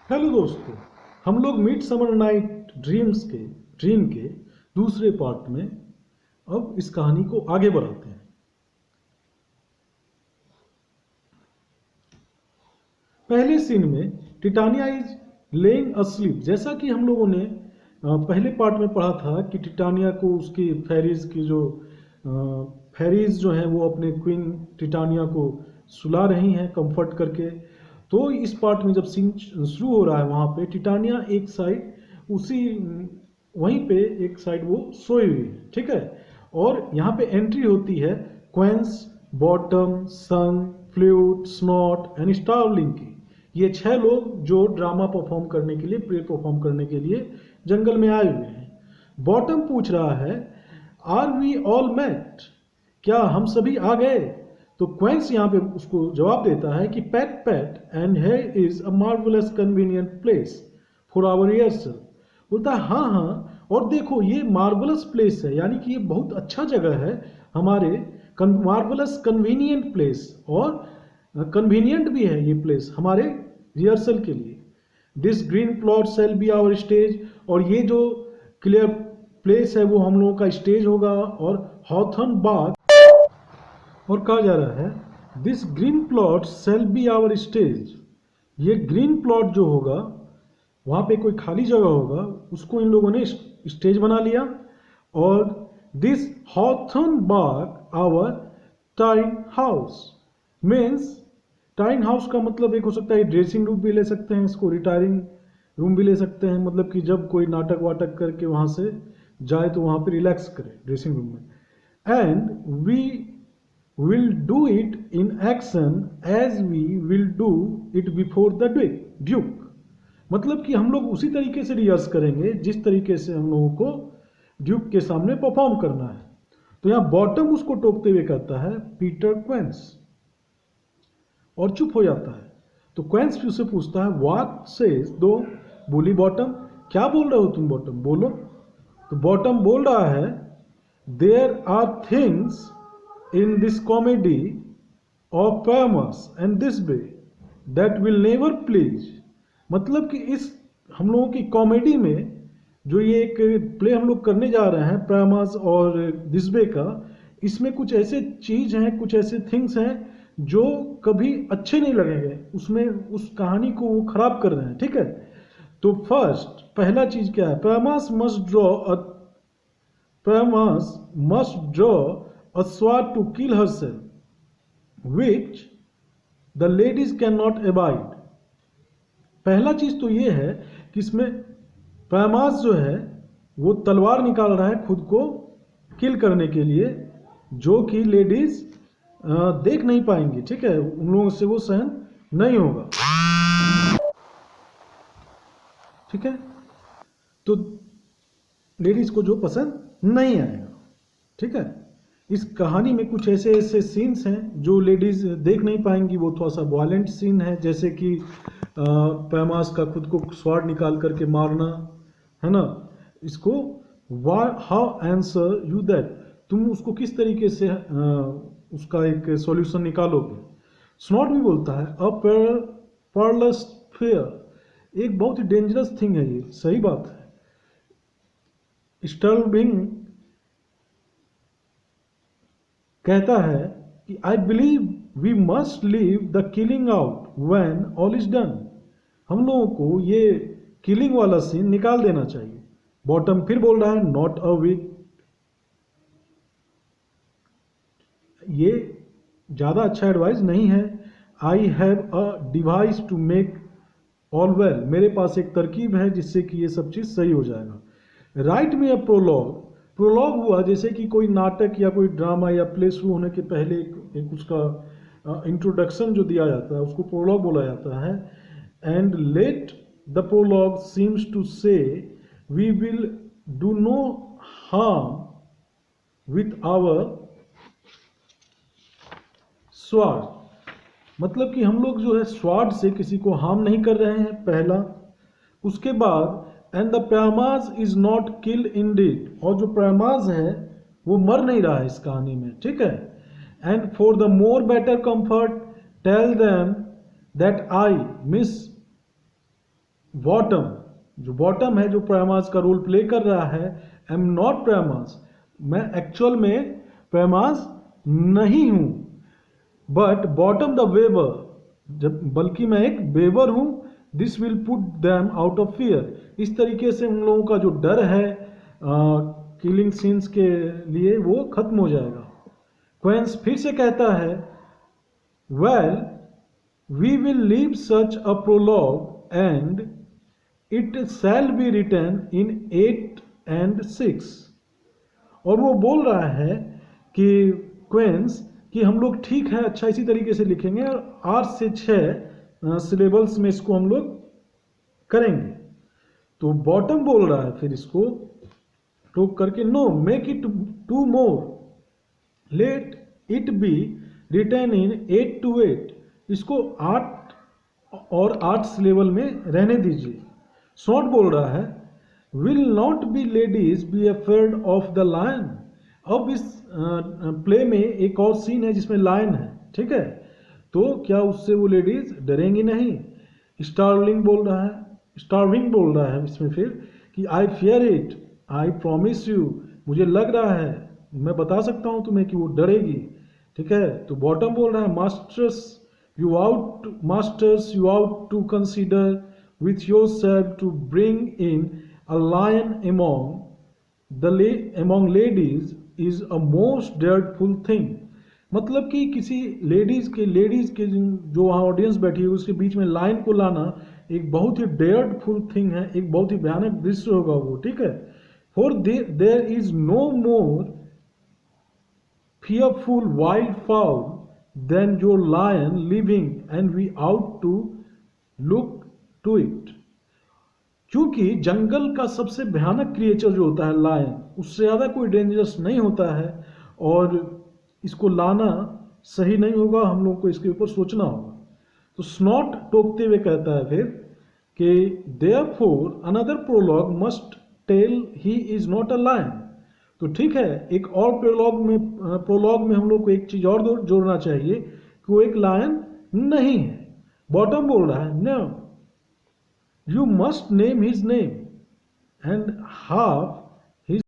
Hello दोस्तों, हम लोग मिड समर नाइट ड्रीम के दूसरे पार्ट में अब इस कहानी को आगे बढ़ाते हैं। पहले सीन में टिटानिया इज लेइंग अस्लीप। जैसा कि हम लोगों ने पहले पार्ट में पढ़ा था कि टिटानिया को उसकी फेरीज जो हैं वो अपने क्वीन टिटानिया को सुला रही हैं कंफर्ट करके। तो इस पार्ट में जब सीन शुरू हो रहा है वहाँ पे टिटानिया एक साइड वहीं पे एक साइड वो सोई हुई है, ठीक है। और यहाँ पे एंट्री होती है क्वेंस, बॉटम, सन, फ्लूट, स्नॉट एंड स्टारलिंग की। ये 6 लोग जो ड्रामा परफॉर्म करने के लिए, प्ले परफॉर्म करने के लिए जंगल में आए हुए हैं। बॉटम पूछ रहा है, आर वी ऑल मेट? क्या हम सभी आ गए? तो क्वेंस यहाँ पे उसको जवाब देता है कि pat and here is a marvellous convenient place for our rehearsal. बोलता है हाँ हाँ, और देखो ये मार्वलस प्लेस है, यानी कि ये बहुत अच्छा जगह है हमारे, मार्वलस कन्वीनियंट प्लेस, और कन्वीनियंट भी है ये प्लेस हमारे रिहर्सल के लिए। This green plot shall be our stage, और ये जो क्लियर प्लेस है वो हम लोगों का स्टेज होगा। और हॉथर्न बाग, और कहा जा रहा है this green plot shall be our stage. ये ग्रीन प्लॉट जो होगा, वहाँ पे कोई खाली जगह होगा, उसको इन लोगों ने स्टेज बना लिया। और दिस हॉथर्न बाग आवर टाइन हाउस मीन्स, टाइन हाउस का मतलब एक हो सकता है ड्रेसिंग रूम भी ले सकते हैं, इसको रिटायरिंग रूम भी ले सकते हैं, मतलब कि जब कोई नाटक वाटक करके वहाँ से जाए तो वहाँ पे रिलैक्स करे ड्रेसिंग रूम में। And we will do it in action as we will do it before the duke. मतलब कि हम लोग उसी तरीके से रिहर्स करेंगे जिस तरीके से हम लोगों को ड्यूक के सामने परफॉर्म करना है। तो यहाँ बॉटम उसको टोकते हुए कहता है पीटर क्वेंस, और चुप हो जाता है। तो क्वेंस फिर से पूछता है व्हाट सेज दो बोली बॉटम, क्या बोल रहे हो तुम बॉटम, बोलो। तो बॉटम बोल रहा है there are things in this comedy of famous and this way that will never please. मतलब कि इस हम लोगों की कॉमेडी में जो ये एक प्ले हम लोग करने जा रहे हैं प्रामास और दिसबे का, इसमें कुछ ऐसे चीज हैं, कुछ ऐसे थिंग्स हैं जो कभी अच्छे नहीं लगेंगे, उसमें उस कहानी को वो खराब कर रहे हैं, ठीक है। तो फर्स्ट पहला चीज क्या है, Pyramus must draw a sword to kill herself which the ladies can not avoid. पहला चीज तो ये है कि इसमें प्रामास जो है वो तलवार निकाल रहा है खुद को किल करने के लिए, जो कि लेडीज देख नहीं पाएंगी, ठीक है, उन लोगों से वो सहन नहीं होगा, ठीक है। तो लेडीज को जो पसंद नहीं आएगा, ठीक है। इस कहानी में कुछ ऐसे ऐसे सीन्स हैं जो लेडीज देख नहीं पाएंगी, वो थोड़ा सा वायलेंट सीन है, जैसे कि पैमास का खुद को स्वॉर्ड निकाल करके मारना, है ना। इसको हाउ आंसर यू दैट, तुम उसको किस तरीके से उसका एक सॉल्यूशन निकालोगे। स्नॉट भी बोलता है अ पेरिलस फेयर, एक बहुत ही डेंजरस थिंग है ये, सही बात है। स्टर्बिंग कहता है कि I believe we must leave the killing out when all is done. हम लोगों को ये किलिंग वाला सीन निकाल देना चाहिए। बॉटम फिर बोल रहा है नॉट अ वीक, ये ज़्यादा अच्छा एडवाइस नहीं है। I have a device to make all well, मेरे पास एक तरकीब है जिससे कि ये सब चीज़ सही हो जाएगा। राइट में अ प्रोलॉग, प्रोलॉग हुआ जैसे कि कोई नाटक या कोई ड्रामा या प्ले शुरू होने के पहले एक उसका इंट्रोडक्शन जो दिया जाता है उसको प्रोलॉग बोला जाता है। And let the prologue seems to say we will do no harm with our sword, मतलब कि हम लोग जो है स्वार्ड से किसी को हार्म नहीं कर रहे हैं, पहला। उसके बाद and the Pyramus is not killed indeed, और जो प्रामास है वो मर नहीं रहा है इस कहानी में, ठीक है। And for the more better comfort tell them that I miss Bottom, जो बॉटम है जो प्रायमास का रोल प्ले कर रहा है, आई एम नॉट प्रायमास, मैं एक्चुअल में प्रायमास नहीं हूं, बट बॉटम द वेवर, जब बल्कि मैं एक वेवर हूं, this will put them out of fear, इस तरीके से उन लोगों का जो डर है किलिंग सीन्स के लिए वो खत्म हो जाएगा। क्वेंस फिर से कहता है, well we will leave such a prologue and it shall be written in 8 and 6। और वो बोल रहा है कि क्वेंस कि हम लोग ठीक है, अच्छा इसी तरीके से लिखेंगे और 8 से 6 सिलेबल्स में इसको हम लोग करेंगे। तो बॉटम बोल रहा है फिर इसको टोक करके, no make it 2 more, let it be written in 8 to 8, इसको 8 और 8 सिलेबल में रहने दीजिए। शॉर्ट बोल रहा है, will not be ladies be afeard of the lion. अब इस प्ले में एक और सीन है जिसमें लायन है, ठीक है, तो क्या उससे वो लेडीज डरेंगी नहीं? स्टार्विंग बोल रहा है इसमें फिर कि I fear it, I promise you, मुझे लग रहा है, मैं बता सकता हूं तुम्हें कि वो डरेगी, ठीक है। तो बॉटम बोल रहा है, masters you ought to consider with yourself to bring in a lion among ladies is a most dreadful thing। मतलब कि किसी लेडीज के जो वहाँ ऑडियंस बैठी है उसके बीच में लायन को लाना एक बहुत ही डेयरफुल थिंग है, एक बहुत ही भयानक दृश्य होगा वो, ठीक है। For there is no more fearful wild fowl than your lion living and we ought to look to it। क्योंकि जंगल का सबसे भयानक क्रिएचर जो होता है लायन, उससे ज़्यादा कोई डेंजरस नहीं होता है और इसको लाना सही नहीं होगा, हम लोग को इसके ऊपर सोचना होगा। तो स्नॉट टोकते हुए कहता है फिर कि therefore another prologue must tell he is not a lion. तो ठीक है, एक और प्रोलॉग में हम लोग को एक चीज और जोड़ना चाहिए कि वो एक लायन नहीं है। बॉटम बोल रहा है, no you must name his name and half